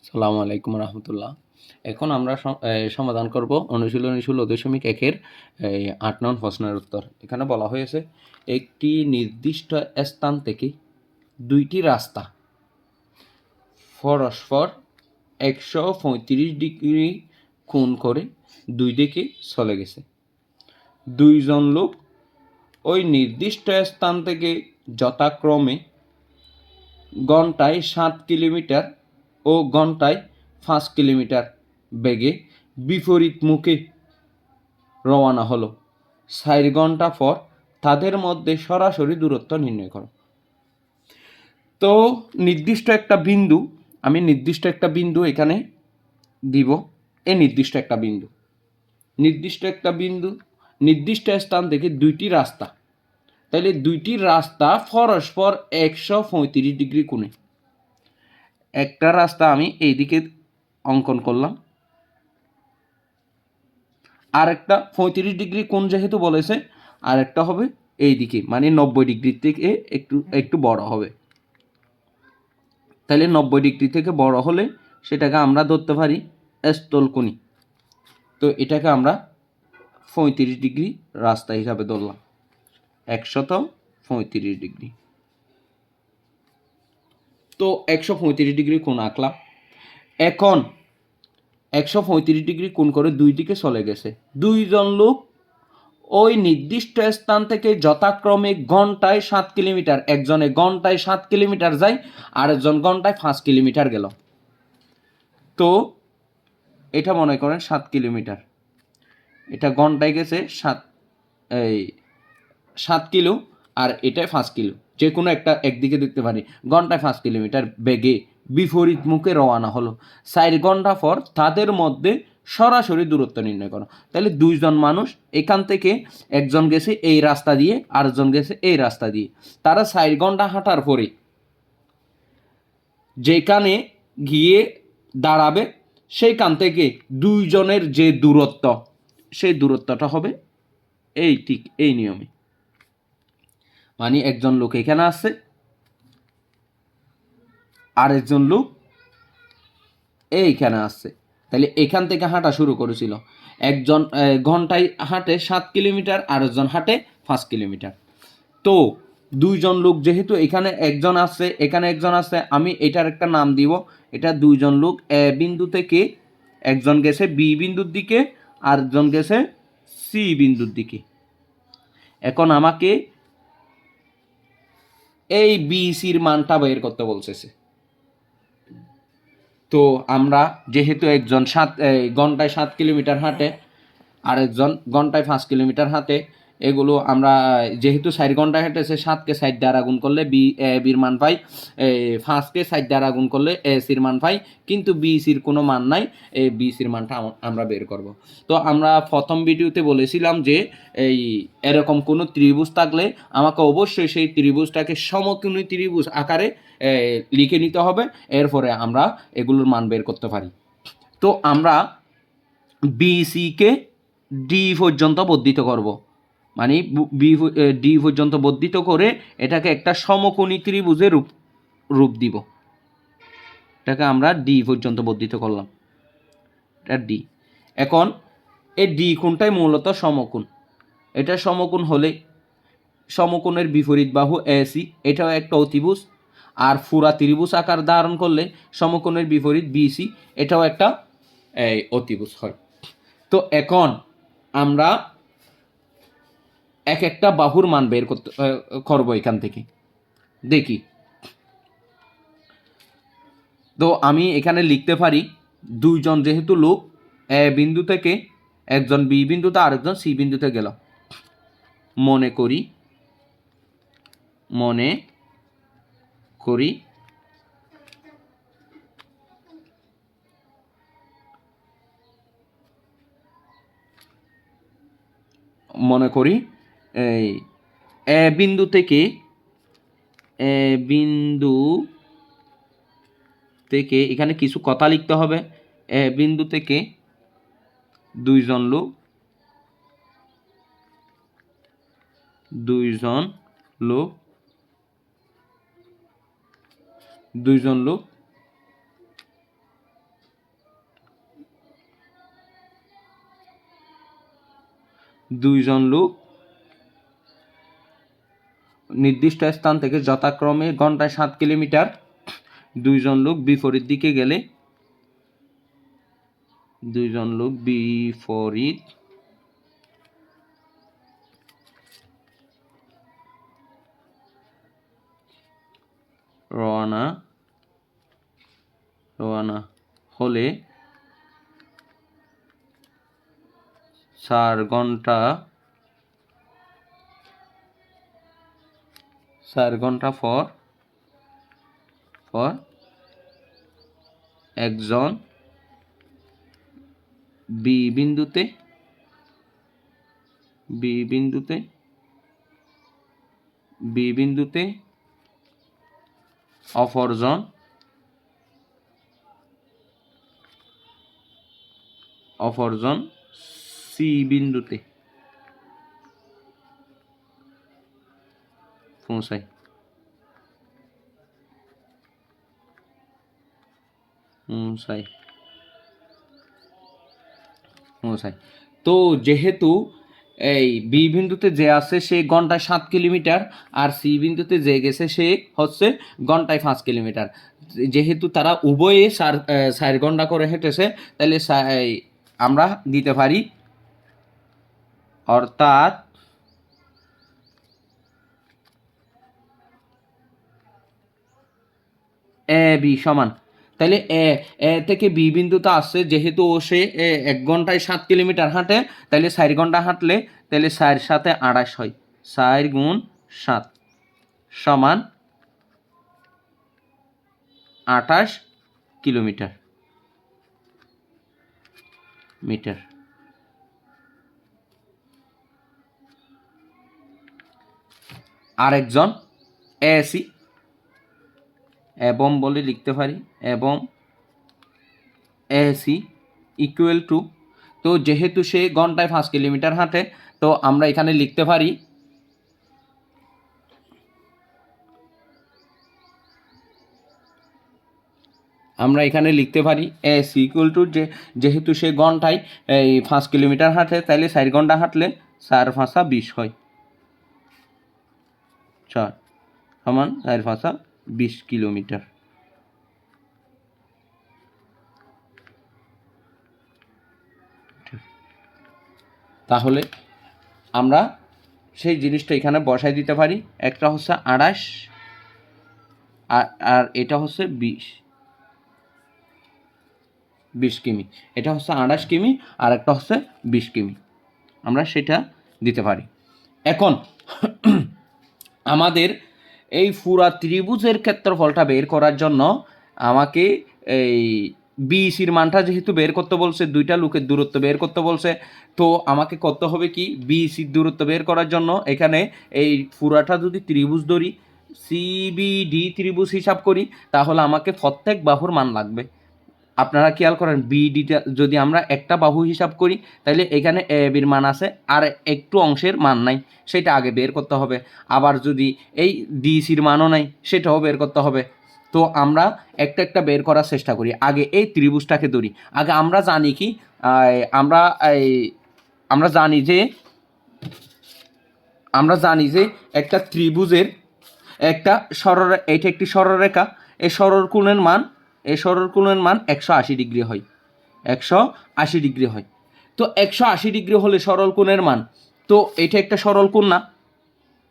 সালামু আলাইকুম রহমতুল্লাহ। এখন আমরা সমাধান করব অনুশীলনী 16.1-এর 8 নং প্রশ্নের উত্তর। এখানে বলা হয়েছে একটি নির্দিষ্ট স্থান থেকে দুইটি রাস্তা পরস্পর 135 ডিগ্রি কোণ করে দুই দিকে চলে গেছে। দুইজন লোক ওই নির্দিষ্ট স্থান থেকে যথাক্রমে ঘন্টায় 7 কিলোমিটার ও ঘন্টায় 5 কিলোমিটার বেগে বিপরীত মুখে রওনা হলো। 4 ঘন্টা পর তাদের মধ্যে সরাসরি দূরত্ব নির্ণয় করো। তো নির্দিষ্ট একটা বিন্দু এখানে দিব। এই নির্দিষ্ট একটা বিন্দু নির্দিষ্ট স্থান থেকে দুইটি রাস্তা, তাহলে দুইটি রাস্তা পরস্পর 135 ডিগ্রি কোণে। একটা রাস্তা আমি এইদিকে অঙ্কন করলাম, আর একটা 35 ডিগ্রি কোণ যেহেতু বলেছে, আর একটা হবে এইদিকে, মানে 90 ডিগ্রি থেকে একটু বড় হবে। তাহলে 90 ডিগ্রি থেকে বড় হলে সেটাকে আমরা ধরতে পারি স্থলকোণী। তো এটাকে আমরা 35 ডিগ্রি রাস্তা হিসাবে ধরলাম, 135 ডিগ্রি। তো 135 ডিগ্রি কোণ আঁকলাম। এখন 135 ডিগ্রি কোণ করে দুই দিকে চলে গেছে। দুইজন লোক ওই নির্দিষ্ট স্থান থেকে যথাক্রমে ঘন্টায় 7 কিলোমিটার, একজনে ঘন্টায় 7 কিলোমিটার যায়, আরেকজন ঘন্টায় 5 কিলোমিটার গেল। তো এটা মনে করেন 7 কিলোমিটার, এটা ঘন্টায় গেছে 7 কিলো, আর এটাই 5 কিলো। যে কোনো একদিকে দেখতে পারি। ঘন্টায় 5 কিলোমিটার বেগে বিপরীত মুখে রওনা হলো। 4 ঘন্টা পর তাদের মধ্যে সরাসরি দূরত্ব নির্ণয় করো। তাহলে দুইজন মানুষ এখান থেকে, একজন গেছে এই রাস্তা দিয়ে, আরেকজন গেছে এই রাস্তা দিয়ে। তারা 4 ঘন্টা হাঁটার পরে যেখানে গিয়ে দাঁড়াবে, সেইখান থেকে দুইজনের যে দূরত্ব, সেই দূরত্বটা হবে ঠিক এই নিয়মে। মানে একজন লোক এখানে আসছে, আরেকজন লোক এইখানে আসছে। তাহলে এখান থেকে হাঁটা শুরু করেছিল। একজন ঘন্টায় হাঁটে 7 কিলোমিটার, আরেকজন হাঁটে 5 কিলোমিটার। তো দুইজন লোক যেহেতু এখানে একজন আসছে, এখানে একজন আসছে, আমি এটার একটা নাম দিব। এটা দুইজন লোক এ বিন্দু থেকে, একজন গেছে বি বিন্দুর দিকে, আরেকজন গেছে সি বিন্দুর দিকে। এখন আমাকে এই বি সির মানটা বের করতে বলতেছে। তো আমরা যেহেতু একজন ঘন্টায় 7 কিলোমিটার হাঁটে, আরেকজন ঘন্টায় 5 কিলোমিটার হাঁটে, এগুলো আমরা যেহেতু 4 ঘন্টা হেঁটেছে, 7কে 60 দ্বারা গুণ করলে বির মান পাই, 5কে 60 দ্বারা গুণ করলে সির মান পাই, কিন্তু বি সির কোনো মান নাই। এই বি সির মানটা আমরা বের করব। তো আমরা প্রথম ভিডিওতে বলেছিলাম যে এরকম কোনো ত্রিভুজ থাকলে আমাকে অবশ্যই সেই ত্রিভুজটাকে সমকোণী ত্রিভুজ আকারে লিখে নিতে হবে, এরপরে আমরা এগুলোর মান বের করতে পারি। তো আমরা বিসিকে ডি পর্যন্ত বর্ধিত করব, মানে ডি পর্যন্ত বর্ধিত করে এটাকে একটা সমকোণী ত্রিভুজে রূপ দিব। এটাকে আমরা ডি পর্যন্ত বর্ধিত করলাম, এটা ডি। এখন এই ডি কোণটাই মূলত সমকোণ। এটা সমকোণ হলে সমকোণের বিপরীত বাহু এসি, এটাও একটা অতিভুজ। আর পুরা ত্রিভুজ আকার ধারণ করলে সমকোণের বিপরীত বিসি, এটাও একটা অতিভুজ হয়। তো এখন আমরা এক একটা বাহুর মান বের করবো এখান থেকে, দেখি। তো আমি এখানে লিখতে পারি, দুইজন যেহেতু লোক এ বিন্দু থেকে, একজন বি বিন্দুতে আরেকজন সি বিন্দুতে গেল। মনে করি এই এ বিন্দু থেকে এখানে কিছু কথা লিখতে হবে। এ বিন্দু থেকে দুইজন লোক দুইজন লোক নির্দিষ্ট স্থান থেকে যথাক্রমে ঘন্টায় 7 কিলোমিটার, দুইজন লোক বিপরীত দিকে গেলে, দুইজন লোক বিপরীত রওনা হলে 4 ঘন্টা পর একজন বি বিন্দুতে অপরজন সি বিন্দুতে পৌঁছায়। তো যেহেতু এই বি বিন্দুতে যে আছে সে ঘন্টায় 7 কিলোমিটার, আর সি বিন্দুতে যে গেছে সে হচ্ছে ঘন্টায় 5 কিলোমিটার, যেহেতু তারা উভয়ে 4 ঘন্টা করে হেঁটেছে, তাহলে আমরা দিতে পারি, অর্থাৎ এ বি সমান, তাহলে এ থেকে বি বিন্দুতে আসছে, যেহেতু ও সে 1 ঘন্টায় 7 কিলোমিটার হাঁটে, তাহলে 4 ঘন্টা হাঁটলে তাহলে 4 সাথে 28 হয়, 4 গুণ 7 সমান 28 কিলোমিটার। আরেকজন এসি এবং বলে লিখতে পারি, এবং এসি ইকুয়াল টু, তো যেহেতু সে ঘন্টায় 5 কিলোমিটার হাঁটে, তো আমরা এখানে লিখতে পারি এসি ইকুয়াল টু, যেহেতু সে ঘন্টায় 5 কিলোমিটার হাঁটে, তাহলে 4 ঘন্টা হাঁটলে 4 5 20 হয়, 4 সমান 4 5 20 কিলোমিটার। তাহলে আমরা সেই জিনিসটা এখানে বসাই দিতে পারি, একটা হচ্ছে 28 আর এটা হচ্ছে 20 কিমি, এটা হচ্ছে 28 কিমি আর একটা হচ্ছে 20 কিমি, আমরা সেটা দিতে পারি। এখন আমাদের এই পুরা ত্রিভুজের ক্ষেত্রফলটা বের করার জন্য আমাকে এই বিসির মানটা যেহেতু বের করতে বলছে, দুইটা লোকের দূরত্ব বের করতে বলছে, তো আমাকে করতে হবে কি, বিসির দূরত্ব বের করার জন্য এখানে এই পুরাটা যদি ত্রিভুজ ধরি, সিবিডি ত্রিভুজ হিসাব করি, তাহলে আমাকে প্রত্যেক বাহুর মান লাগবে। আপনারা খেয়াল করেন, বিডিটা যদি আমরা একটা বাহু হিসাব করি, তাহলে এখানে এ বির মান আছে আর একটু অংশের মান নাই, সেটা আগে বের করতে হবে। আবার যদি এই ডিসির মানও নাই, সেটাও বের করতে হবে। তো আমরা একটা বের করার চেষ্টা করি। আগে এই ত্রিভুজটাকে ধরি। আগে আমরা জানি কি, আমরা জানি যে একটা ত্রিভুজের একটা এটা একটি সরলরেখা, এই সরলকোণের মান 180 ডিগ্রি হয়, 180 ডিগ্রি হয়। তো 180 ডিগ্রি হলে সরলকোণের মান, তো এটা একটা সরলকোণ না,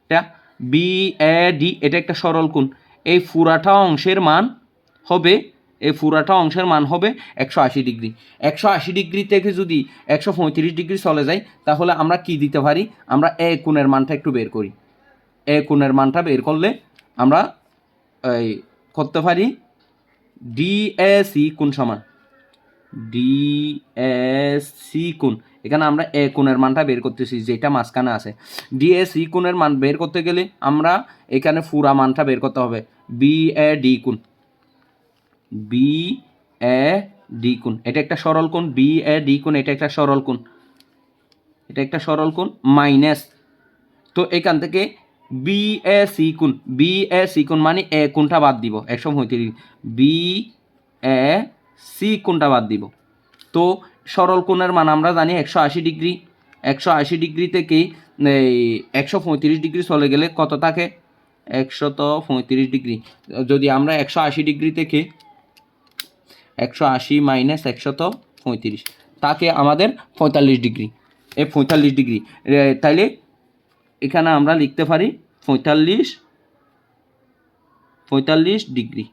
এটা বিএডি, এটা একটা সরলকোণ। এই পুরাটা অংশের মান হবে 180 ডিগ্রি। 180 ডিগ্রি থেকে যদি 135 ডিগ্রি চলে যায়, তাহলে আমরা কি দিতে পারি, আমরা এ কোণের মানটা একটু বের করি। এ কোণের মানটা বের করলে আমরা করতে পারি ডিএসি কোণ সমান ডিএসি কোণ। এখানে আমরা এ কোণের মানটা বের করতেছি, যেটা মাঝখানে আছে। ডিএসি কোণের মান বের করতে গেলে আমরা এখানে পুরা মানটা বের করতে হবে, বিএডি কোণ। বিএডি কোণ এটা একটা সরল কোণ, বিএডি কোণ এটা একটা সরল কোণ, মাইনাস, তো এখান থেকে বিএসি কোণ মানে এ কোণটা বাদ দিব, 135, বিএসি কোণটা বাদ দিব। তো সরল কোণের মান আমরা জানি 180 ডিগ্রি, 180 ডিগ্রি থেকে এই 135 ডিগ্রি চলে গেলে কত থাকে? 135 ডিগ্রি। যদি আমরা 180 ডিগ্রি থেকে 180 মাইনাস 135 তাকে আমাদের 45 ডিগ্রি। এই 45 ডিগ্রি তাইলে এখানে আমরা লিখতে পারি 45 ডিগ্রি।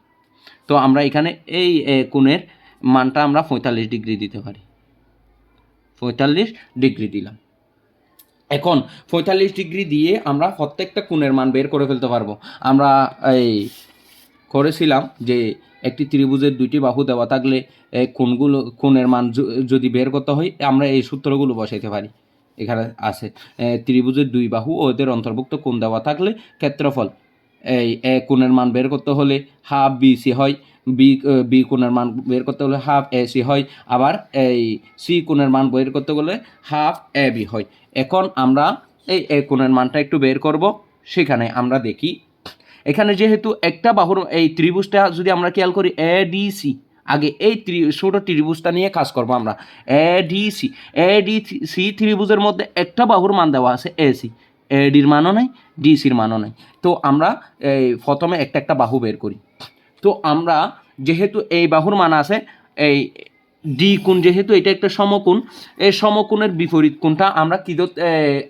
তো আমরা এখানে এই কোণের মানটা আমরা 45 ডিগ্রি দিতে পারি। 45 ডিগ্রি দিলাম। এখন 45 ডিগ্রি দিয়ে আমরা প্রত্যেকটা কোণের মান বের করে ফেলতে পারবো। আমরা এই করেছিলাম যে একটি ত্রিভুজের দুইটি বাহু দেওয়া থাকলে কোণের মান যদি বের করতে হয় আমরা এই সূত্রগুলো বসাইতে পারি। এখানে আছে ত্রিভুজের দুই বাহু ও এদের অন্তর্ভুক্ত কোণ দেওয়া থাকলে ক্ষেত্রফল এই কোণের মান বের করতে হলে হাফ বিসি হয়, বি কোণের মান বের করতে হলে হাফ এসি হয়, আবার এই সি কোণের মান বের করতে হলে হাফ এ বি হয়। এখন আমরা এই কোণের মানটা একটু বের করব। সেখানে আমরা দেখি এখানে যেহেতু একটা বাহুর এই ত্রিভুজটা যদি আমরা খেয়াল করি এডিসি, আগে এই ছোট ত্রিভুজটা নিয়ে কাজ করবো আমরা। এডিসি ত্রিভুজের মধ্যে একটা বাহুর মান দেওয়া আছে এসি, এডির মানও নাই, ডিসির মানও নাই। তো আমরা এই প্রথমে একটা বাহু বের করি। তো আমরা যেহেতু এই বাহুর মান আছে এই ডি কোণ, যেহেতু এটা একটা সমকোণ, এই সমকোণের বিপরীত কোণটা আমরা কি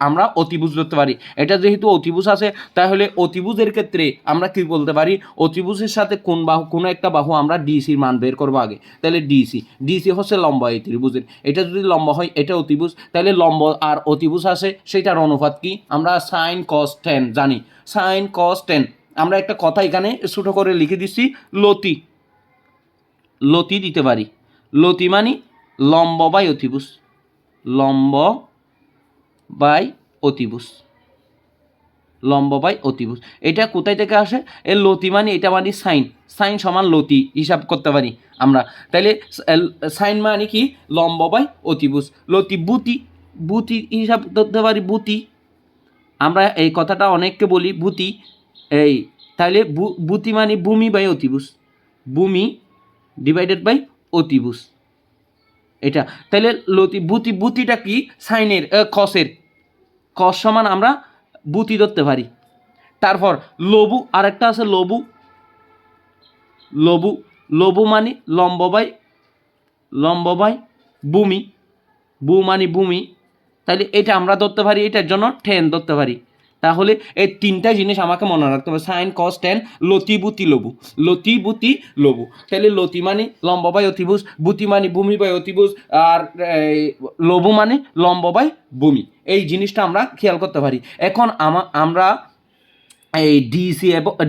আমরা অতিভুজ ধরতে পারি। এটা যেহেতু অতিভুজ আছে তাহলে অতিভুজের ক্ষেত্রে আমরা কি বলতে পারি, অতিভুজের সাথে কোন বাহু, কোনো একটা বাহু আমরা ডিসির মান বের করবো আগে। তাহলে ডিসি হচ্ছে লম্বা এই ত্রিভুজের। এটা যদি লম্বা হয় এটা অতিভুজ, তাহলে লম্ব আর অতিভুজ আছে সেটার অনুপাত কি আমরা সাইন কস টেন জানি। সাইন কস টেন আমরা একটা কথা এখানে ছোটো করে লিখে দিচ্ছি, লতি দিতে পারি। লতি মানে লম্ব বাই অতিভুজ, লম্ব বাই অতিভুজ, লম্ব বাই অতিভুজ। এটা কোথায় থেকে আসে? এর লতি মানে এটা মানে সাইন, সাইন সমান লতি হিসাব করতে পারি আমরা। তাইলে সাইন মানে কি লম্ব বাই অতিভুজ, লতি বুতি হিসাব করতে পারি, বুতি। আমরা এই কথাটা অনেককে বলি বুতি। এই তাইলে বুতি মানে ভূমি বাই অতিভুজ, ভূমি ডিভাইডেড বাই অতিভুজ এটা। তাহলে বুতিটা কি সাইনের কসের, কস সমান আমরা বুতি ধরতে পারি। তারপর লবু আরেকটা আছে, লবু মানে লম্ব বাই ভূমি, মানে ভূমি। তাহলে এটা আমরা ধরতে পারি, এটার জন্য টেন ধরতে পারি। তাহলে এই তিনটা জিনিস আমাকে মনে রাখতে হবে, সাইন কস টেন, লতি বুতি লবু। তাহলে লতি মানে লম্ব বাই অতিভুজ, বুতি মানে ভূমি বাই অতিভুজ, আর লবু মানে লম্ব বাই ভূমি। এই জিনিসটা আমরা খেয়াল করতে পারি। এখন আমরা এই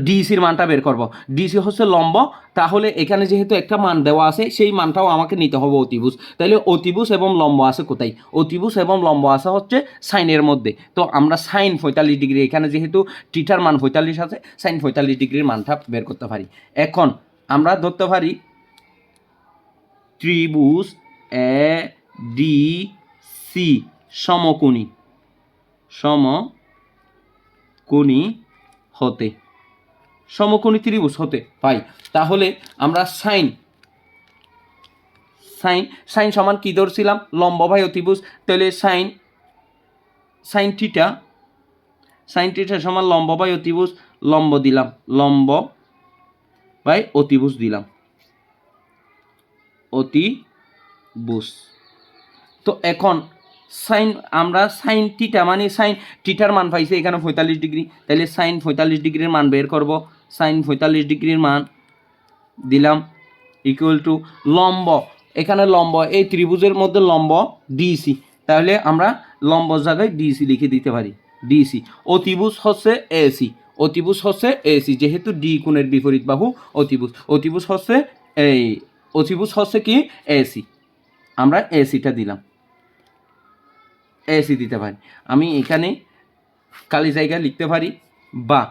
ডিসির মানটা বের করব। ডিসি হচ্ছে লম্ব, তাহলে এখানে যেহেতু একটা মান দেওয়া আছে সেই মানটাও আমাকে নিতে হবে অতিভুজ। তাহলে অতিভুজ এবং লম্ব আছে কোথায়? অতিভুজ এবং লম্ব আছে হচ্ছে সাইনের মধ্যে। তো আমরা সাইন 45 ডিগ্রি, এখানে যেহেতু টিটার মান 45 আছে, সাইন 45 ডিগ্রির মানটা বের করতে পারি। এখন আমরা ধরতে পারি ত্রিভুজ এ ডি সি সমকোণী হতে, সমকোণী ত্রিভুজ হতে পাই। তাহলে আমরা সাইন সমান কি ধরছিলাম? লম্ব বাই অতিভুজ। তাহলে সাইন থিটা সমান লম্ব বাই অতিভুজ, লম্ব দিলাম, লম্ব বাই অতিভুজ দিলাম, অতিভুজ। তো এখন আমরা সাইন থিটা মানে সাইন থিটার মান পাইছি এখানে 45 ডিগ্রি। তাহলে সাইন 45 ডিগ্রির মান বের করব। সাইন 45 ডিগ্রির মান দিলাম ইকুয়াল টু লম্ব, এখানে লম্ব এই ত্রিভুজের মধ্যে লম্ব ডিসি, তাহলে আমরা লম্ব জায়গায় ডিসি লিখে দিতে পারি, ডিসি। অতিভুজ হচ্ছে এসি, যেহেতু ডি কোণের বিপরীত বাহু অতিভুজ হচ্ছে কি এসি, আমরা এসিটা দিলাম, এসি দিতে পারি। আমি এখানে খালি জায়গা লিখতে পারি বা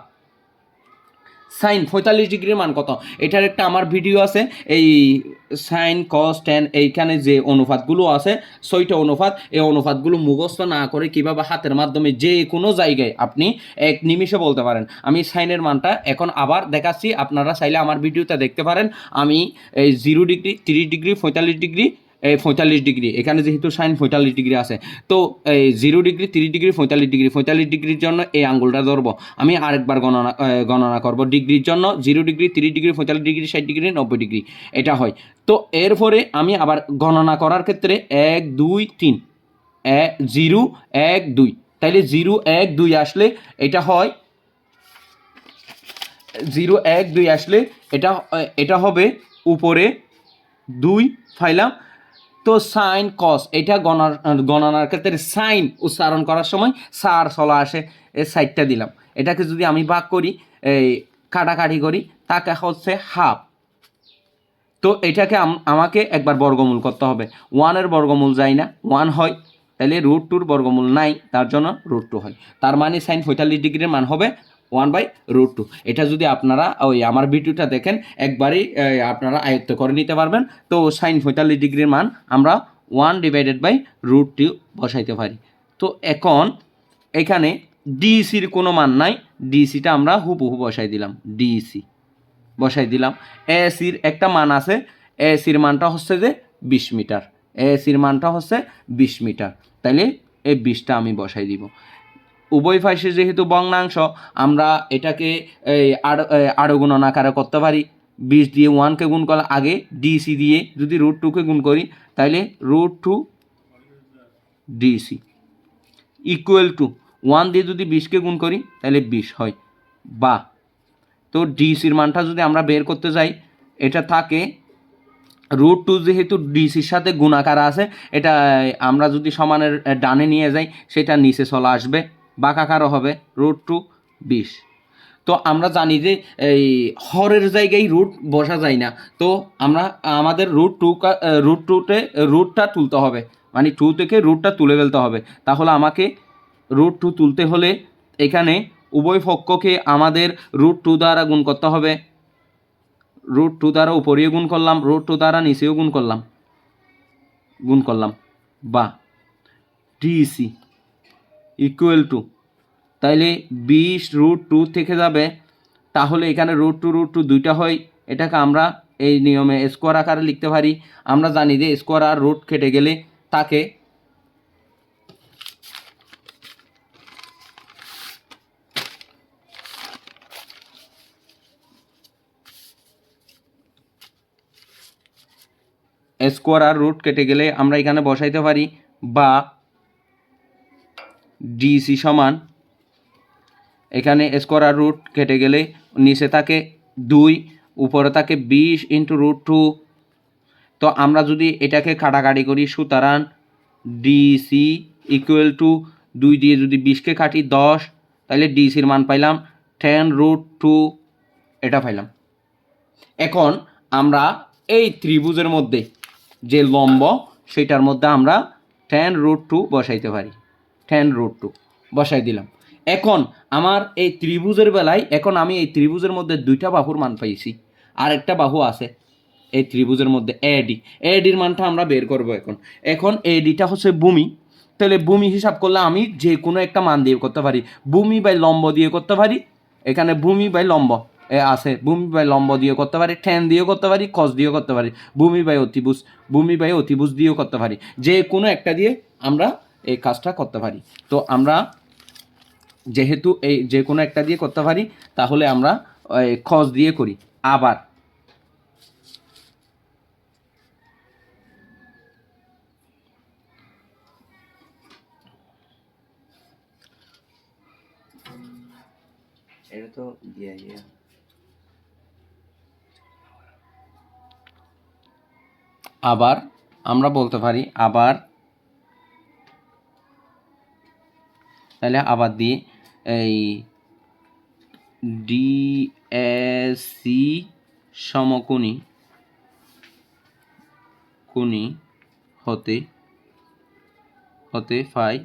সাইন 45 ডিগ্রির মান কত, এটার একটা আমার ভিডিও আছে, এই সাইন কস টেন এইখানে যে অনুপাতগুলো আছে 6টা অনুপাত, এই অনুপাতগুলো মুখস্থ না করে কিভাবে হাতের মাধ্যমে যে কোনো জায়গায় আপনি এক নিমিষে বলতে পারেন। আমি সাইনের মানটা এখন আবার দেখাচ্ছি, আপনারা চাইলে আমার ভিডিওটা দেখতে পারেন। আমি এই 0 ডিগ্রি, 30 ডিগ্রি, 45 ডিগ্রি, 45 ডিগ্রি, এখানে যেহেতু সাইন 45 ডিগ্রি আছে, তো 0 ডিগ্রি, 30 ডিগ্রি, 45 ডিগ্রি, 45 ডিগ্রির জন্য এই আঙ্গুলটা ধরবো। আমি আরেকবার গণনা করব। ডিগ্রির জন্য 0 degree, 30 degree, 45 degree, 60 degree, 90 degree, এটা হয়। তো এরপরে আমি আবার গণনা করার ক্ষেত্রে 1 2 3, 0 1 2, তাইলে 0 1 2 আসলে এটা হয়, 0 1 2 আসলে এটা হবে উপরে 2 ফাইলাম। তো সাইন কস এটা গণনার ক্ষেত্রে সাইন উচ্চারণ করার সময় সার চলা আসে, এই সাইডটা দিলাম। এটাকে যদি আমি ভাগ করি, এই কাটাকাটি করি, তাকে হচ্ছে হাফ। তো এটাকে আমাকে একবার বর্গমূল করতে হবে। 1-এর বর্গমূল যায় না, 1 হয়, তাহলে √2-র বর্গমূল নাই, তার জন্য √2 হয়। তার মানে সাইন 45 ডিগ্রির মান হবে 1/√2। এটা যদি আপনারা ওই আমার ভিডিওটা দেখেন, একবারই আপনারা আয়ত্ত করে নিতে পারবেন। তো সাইন 45 ডিগ্রির মান আমরা 1/√2 বসাইতে পারি। তো এখন এখানে ডিসির কোনো মান নাই, ডিসিটা আমরা হুবহু বসাই দিলাম, ডিসি বসাই দিলাম। এসির একটা মান আছে, এসির মানটা হচ্ছে যে 20 মিটার, এসির মানটা হচ্ছে 20 মিটার, তাইলে এই 20টা আমি বসাই দিব। উভয় পাশে যেহেতু ভগ্নাংশ, আমরা এটাকে আরো আকারে করতে পারি। 20 দিয়ে 1কে গুণ করলে আগে ডিসি দিয়ে যদি √2কে গুণ করি, তাইলে √2 ডিসি ইকুয়াল টু 1 দিয়ে যদি 20কে গুণ করি তাহলে 20 হয়। বা তো ডিসির মানটা যদি আমরা বের করতে যাই, এটা থাকে √2, যেহেতু ডিসির সাথে গুণাকার আছে, এটা আমরা যদি সমানের ডানে নিয়ে যাই সেটা নিচে চলে আসবে, বাঁকাকারও হবে, √2 20। তো আমরা জানি যে এই হরের জায়গায় রুট বসা যায় না, তো আমাদের রুটটা তুলতে হবে, মানে 2 থেকে রুটটা তুলে ফেলতে হবে। তাহলে আমাকে √2 তুলতে হলে এখানে উভয় পক্ষকে আমাদের √2 দ্বারা গুণ করতে হবে। √2 দ্বারা উপরেও গুণ করলাম, √2 দ্বারা নিচেও গুণ করলাম, বা ডিসি ইকুয়াল টু, তাইলে 20 √2 থেকে যাবে, তাহলে এখানে √2 দুইটা হয়, এটাকে আমরা এই নিয়মে স্কোয়ার আকারে লিখতে পারি। আমরা জানি যে স্কোয়ার আর রুট কেটে গেলে তাকে স্কোয়ার আর রুট কেটে গেলে আমরা এখানে বসাইতে পারি, বা ডিসি সমান, এখানে স্কোয়ার আর রুট কেটে গেলে নিচে থাকে 2, উপরে থাকে 20 × √2। তো আমরা যদি এটাকে কাটাকাটি করি, সুতরাং ডিসি ইকুয়াল টু 2 দিয়ে যদি 20কে কাটি 10, তাহলে ডিসির মান পাইলাম 10√2, এটা পাইলাম। এখন আমরা এই ত্রিভুজের মধ্যে যে লম্ব, সেটার মধ্যে আমরা 10√2 বসাইতে পারি, 10√2 বসাই দিলাম। এখন আমার এই ত্রিভুজের বেলায়, এখন আমি এই ত্রিভুজের মধ্যে দুইটা বাহুর মান পাইছি, আর একটা বাহু আছে এই ত্রিভুজের মধ্যে, এডির মানটা আমরা বের করব। এখন এডিটা হচ্ছে ভূমি, তাহলে ভূমি হিসাব করলে আমি যে কোনো একটা মান দিয়ে করতে পারি, ভূমি বাই লম্ব দিয়ে করতে পারি। এখানে ভূমি বাই লম্ব আছে, ভূমি বাই লম্ব দিয়ে করতে পারি, ঠ্যান দিয়েও করতে পারি, কস দিয়েও করতে পারি, ভূমি বাই অতিভুজ দিয়েও করতে পারি, যে কোনো একটা দিয়ে আমরা এই কাজটা করতে পারি। তো আমরা যেহেতু এই যে কোনো একটা দিয়ে করতে পারি, তাহলে আমরা কস দিয়ে করি। আবার এটা তো আবার আমরা বলতে পারি, আবার তাহলে আবার দিয়ে এই ডিএসি সমকোণী হতে পাই,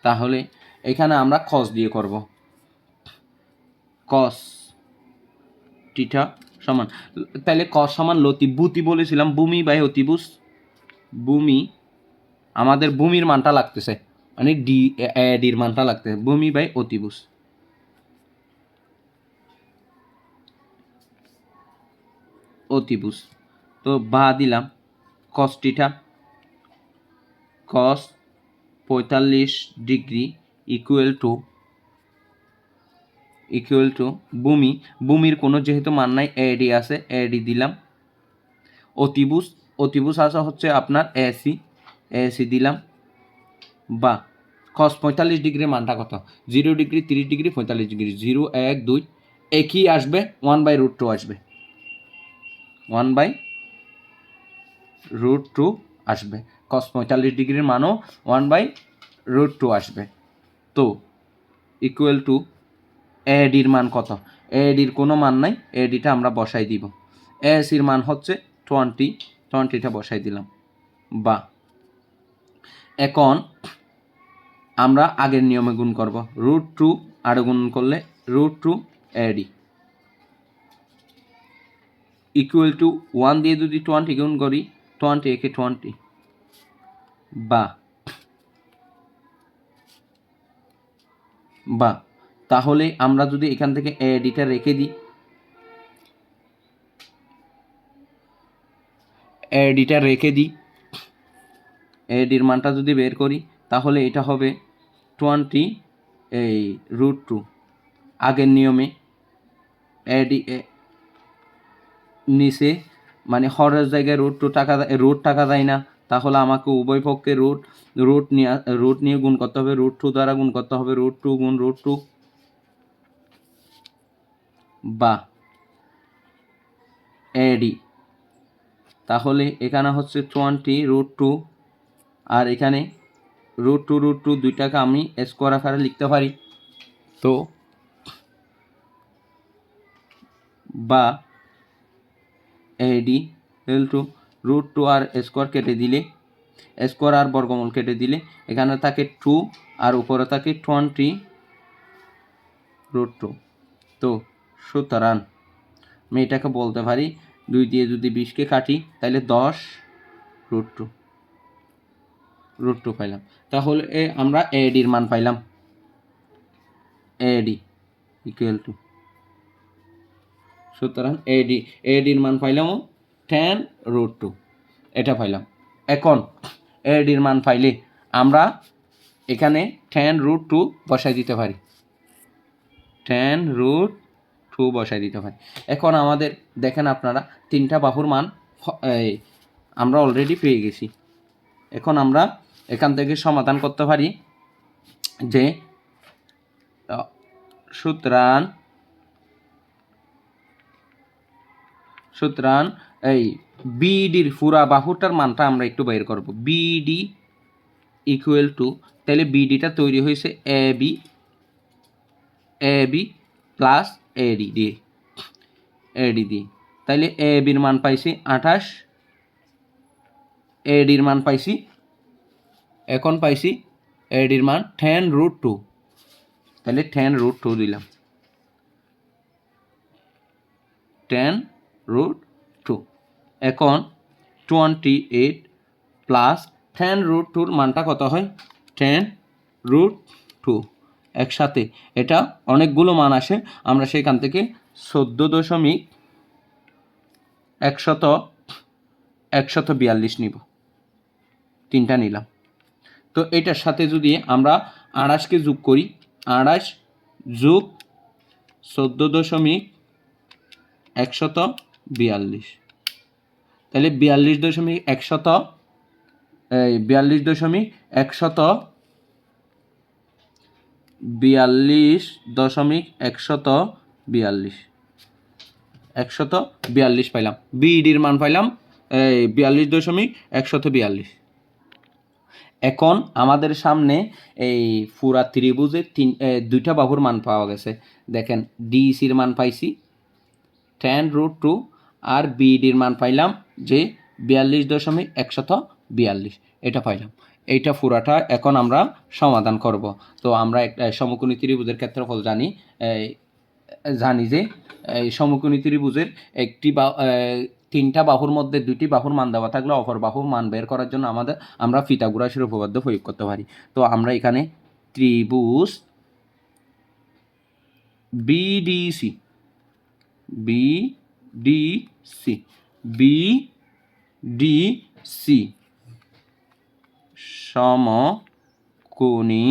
তাহলে এখানে আমরা কস দিয়ে করব, কস থিটা সমান, তাহলে কস সমান লতিভূতি বলেছিলাম, ভূমি বাই অতিভুজ, ভূমি আমাদের ভূমির মানটা লাগতেছে, মানে ডির মানটা লাগতেছে, ভূমি বাই অতিভুজ। তো বা দিলাম, cos theta cos 45 degree equal to ভূমির কোনো যেহেতু মান নাই এডি আছে, এডি দিলাম। অতিভুজ আছে হচ্ছে আপনার এসি দিলাম, বা কস 45 ডিগ্রির মানটা কত, 0 ডিগ্রি, 30 ডিগ্রি, 45 ডিগ্রি, 0 1 2 একই আসবে, 1/√2 আসবে, 1/√2 আসবে। কস 45 ডিগ্রির মানও 1/√2 আসবে। তো ইকুয়াল টু এডির মান কত, এডির কোনো মান নাই, এডিটা আমরা বসাই দিব। এসির মান হচ্ছে 20টা বসাই দিলাম। বা এখন আমরা আগের নিয়মে গুণ করব, √2 আর গুণ করলে √2 এডি ইকুয়াল টু 1 দিয়ে যদি 20 গুণ করি, 20 একে 20, বা তাহলে আমরা যদি এখান থেকে এডিটা রেখে দিই, এডির মানটা যদি বের করি, তাহলে এটা হবে 20 এই √2। আগের নিয়মে এডি নিচে মানে হরের জায়গায় রুট টাকা দেয় না, তাহলে আমাকে উভয় পক্ষে রুট নিয়ে গুণ করতে হবে, √2 দ্বারা গুণ করতে হবে, √2 গুণ √2, বা এডি। তাহলে এখানে হচ্ছে 20 √2, আর এখানে √2 দুইটাকে আমি স্কোয়ার আকারে লিখতে পারি। তো বা এডি ইকুয়াল টু √2 আর স্কোয়ার কেটে দিলে, স্কোয়ার আর বর্গমূল কেটে দিলে এখানে থাকে 2 আর উপরে থাকে 20 √2। তো সুতরাং আমি এটাকে বলতে পারি 2 দিয়ে যদি 20কে কাটি তাহলে 10 √2 পাইলাম। তাহলে আমরা এডির মান পাইলাম, এডি ইকুয়াল টু, সুতরাং এডির মান পাইলাম 10 √2, এটা পাইলাম। এখন এডির মান পাইলে আমরা এখানে 10 √2 বসাই দিতে পারি, 10 √2 বসাই দিতে পারি। এখন আমাদের দেখেন আপনারা 3টা বাহুর মান আমরা অলরেডি পেয়ে গেছি। এখন আমরা এখান থেকে সমাধান করতে পারি যে সুতরাং এই বিডির পুরা বাহুটার মানটা আমরা একটু বের করব। বিডি ইকুয়াল টু, তাহলে বিডিটা তৈরি হয়েছে এবি প্লাস এডি দিয়ে, তাইলে এবির মান পাইছি 28, এডির মান পাইছি, এখন পাইছি এডির মান 10 √2, তাহলে 10 √2 দিলাম, 10 √2। এখন 28 প্লাস 10 √2 মানটা কত হয়, 10 √2 একসাথে, এটা অনেকগুলো মান আসে, আমরা সেখান থেকে 14.142 নিব, 3টা নিলাম। তো এটার সাথে যদি আমরা 28কে যোগ করি, 28 যোগ 14.142, তাহলে 142 পাইলাম, বিডির মান পাইলাম 42.142। এখন আমাদের সামনে এই পুরা ত্রিভুজের 2টা বাহুর মান পাওয়া গেছে। দেখেন ডিসির মান পাইছি 10 √2 আর বিডির মান পাইলাম যে 42.142, এটা পাইলাম। এইটা পুরাটা এখন আমরা সমাধান করব। তো আমরা একটা সমকোণী ত্রিভুজের ক্ষেত্রফল জানি যে এই সমকোণী ত্রিভুজের একটি 3টা বাহুর মধ্যে 2টি বাহুর মান দেওয়া থাকলে অপর বাহুর মান বের করার জন্য আমরা পিথাগোরাসের উপপাদ্য প্রয়োগ করতে পারি। তো আমরা এখানে ত্রিভুজ বিডিসি সি সমকোণী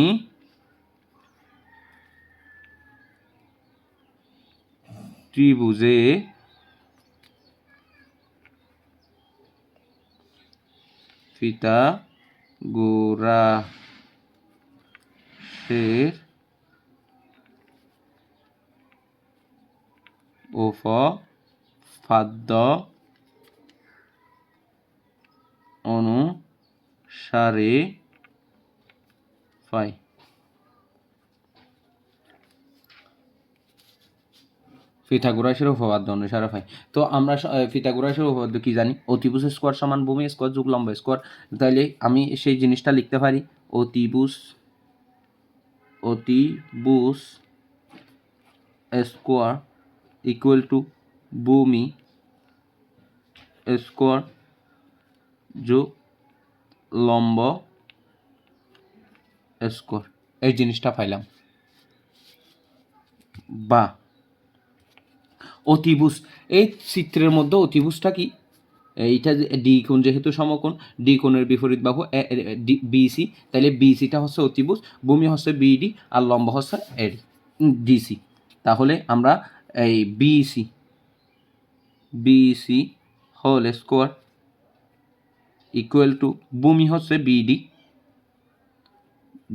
ত্রিভুজে পিথাগোরাসের উপপাদ্য অনুসারে পাই। পিথাগোরাসের উপপাদ্য অনুসারে পাই। তো আমরা পিথাগোরাসের উপপাদ্য কি জানি? অতিভুজ স্কোয়ার সমান ভূমি স্কোয়ার যোগ লম্ব স্কোয়ার। তাইলে আমি সেই জিনিসটা লিখতে পারি, অতিভুজ স্কোয়ার ইকুয়াল টু ভূমি স্কোয়ার যোগ লম্ব স্কোয়ার। এই জিনিসটা পাইলাম। বা অতিভুজ, এই চিত্রের মধ্যে অতিভুজটা কি? এইটা ডি কোণ যেহেতু সমকোণ, ডি কোণের বিপরীত বাহু বিসি, তাহলে বিসিটা হচ্ছে অতিভুজ, ভূমি হচ্ছে বিডি, আর লম্ব হচ্ছে এডি ডিসি। তাহলে আমরা এই BC whole square equal to ভূমি হচ্ছে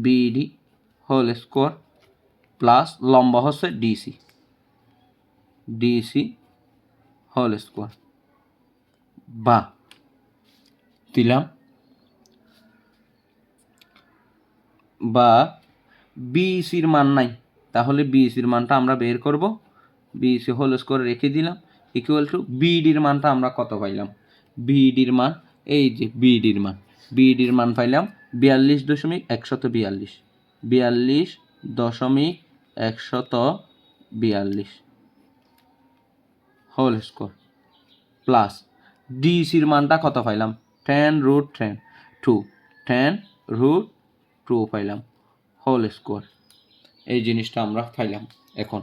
বিডি হোল স্কোয়ার প্লাস লম্ব হচ্ছে ডিসি হোল স্কোয়ার। বা দিলাম, বা বিসির মান নাই, তাহলে বিসির মানটা আমরা বের করব। বিসি হোল স্কোয়ার রেখে দিলাম ইকুয়াল টু বিডির মানটা আমরা কত পাইলাম? বিডির মান, এই যে বিডির মান পাইলাম 42.142 হোল স্কোয়ার প্লাস ডিসির মানটা কত পাইলাম? 10√2 পাইলাম হোল স্কোয়ার। এই জিনিসটা আমরা পাইলাম এখন।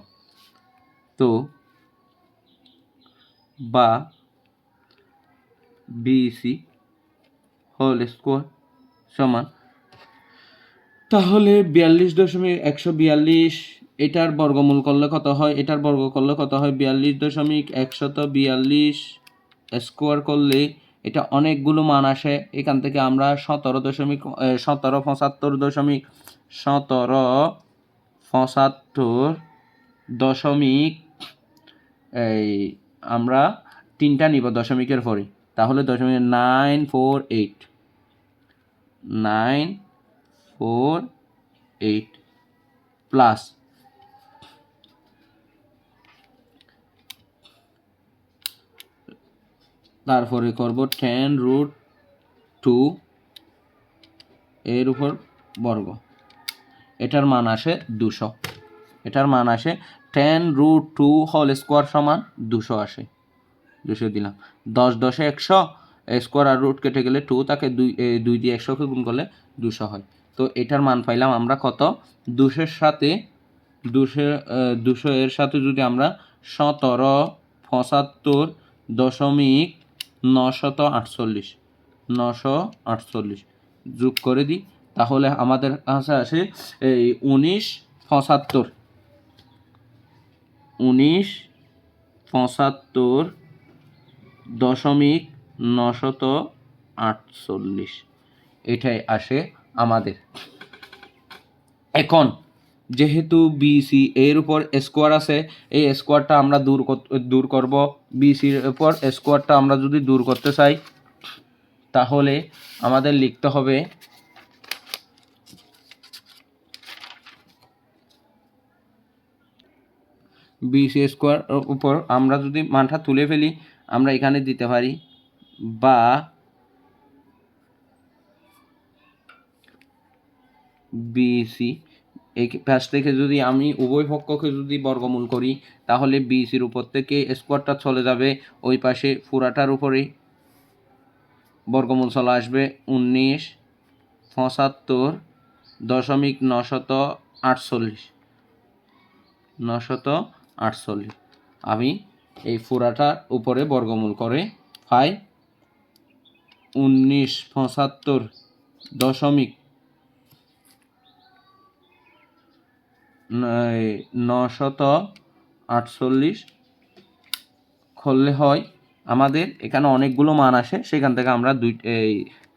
তো বা বিসি হোল স্কোয়ার সমান, তাহলে 42.142, এটার বর্গমূল করলে কত হয়? এটার বর্গ করলে কত হয়? 42.142 স্কোয়ার করলে এটা অনেকগুলো মান আসে। এখান থেকে আমরা 17.75 এই আমরা তিনটা নিব দশমিকের পরে, তাহলে 948 প্লাস তারপরে করব 10√2 এর উপর বর্গ, এটার মান আসে 200। এটার মান আসে 10√2 হোল স্কোয়ার সমান 200 আসে। 200 দিলাম, 10 10 100, স্কোয়ার আর রুট কেটে গেলে 2 তাকে 2 দিয়ে 100কে গুণ করলে 200 হয়। তো এটার মান পাইলাম আমরা কত? 200 সাথে 200 এর সাথে যদি আমরা 1775.948 যোগ করে দিই, তাহলে আমাদের কাছে আসে এই 1975.948 এটাই আসে আমাদের। এখন যেহেতু বিসি এর উপর স্কোয়ার আছে, এই স্কোয়ারটা আমরা দূর করব। বিসির উপর স্কোয়ারটা আমরা যদি দূর করতে চাই, তাহলে আমাদের লিখতে হবে বিসি স্কোয়ার উপর আমরা যদি মানটা তুলে ফেলি, আমরা এখানে দিতে পারি বা বিসি এই পাশ থেকে যদি আমি উভয় পক্ষকে যদি বর্গমূল করি, তাহলে বিসির উপর থেকে স্কোয়ারটা চলে যাবে ওই পাশে, পুরাটার উপরে বর্গমূল চলে আসবে 1975.948। আমি এই পুরাটার উপরে বর্গমূল করে পাই 1975.948 করলে হয় আমাদের এখানে অনেকগুলো মান আসে, সেখান থেকে আমরা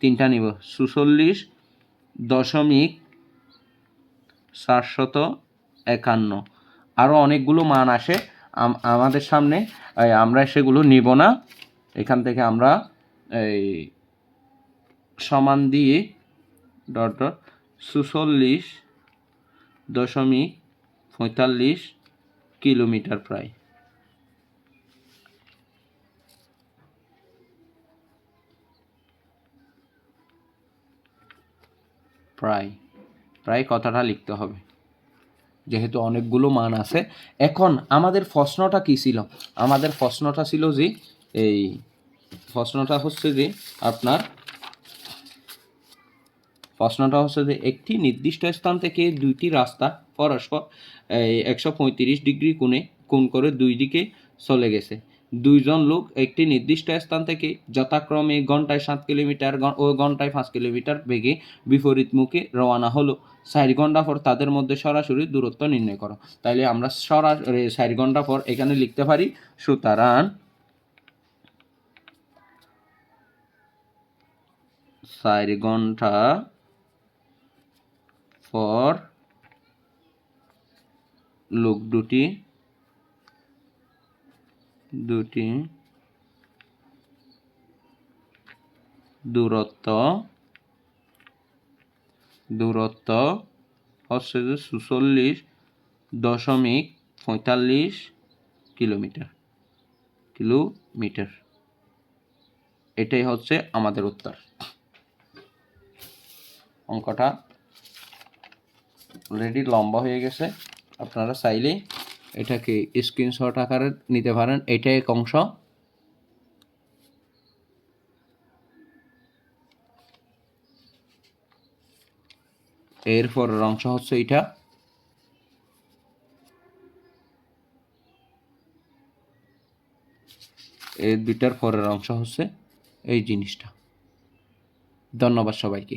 তিনটা নিব। 46.451 আরও অনেকগুলো মান আসে আমাদের সামনে, আমরা সেগুলো নিব না। এখান থেকে আমরা এই সমান দিয়ে ডট ডট 46.45 কিলোমিটার প্রায়। প্রায় কথাটা লিখতে হবে, যেহেতু অনেকগুলো মান আছে। এখন আমাদের প্রশ্নটা কি ছিল? আমাদের প্রশ্নটা ছিল যে একটি নির্দিষ্ট স্থান থেকে দুইটি রাস্তা পরস্পর 135 ডিগ্রি কোণ করে দুই দিকে চলে গেছে। দুইজন লোক একটি নির্দিষ্ট স্থান থেকে যথাক্রমে ঘন্টায় 7 কিলোমিটার ও ঘন্টায় 5 কিলোমিটার বেগে বিপরীতমুখী রওনা হলো। 4 ঘন্টা পর তাদের মধ্যে সরাসরি দূরত্ব নির্ণয় করো। তাইলে আমরা 4 ঘন্টা পর এখানে লিখতে পারি, সুতরাং 4 ঘন্টা পর লোক দুটি দূরত্ব হচ্ছে যে 46.45 কিলোমিটার। এটাই হচ্ছে আমাদের উত্তর। অঙ্কটা অলরেডি লম্বা হয়ে গেছে, আপনারা চাইলে এটাকে স্ক্রিনশট আকারে নিতে পারেন। এটা এক অংশ, এর পরের অংশ হচ্ছে এটা, এর দুইটার পরের অংশ হচ্ছে এই জিনিসটা। ধন্যবাদ সবাইকে।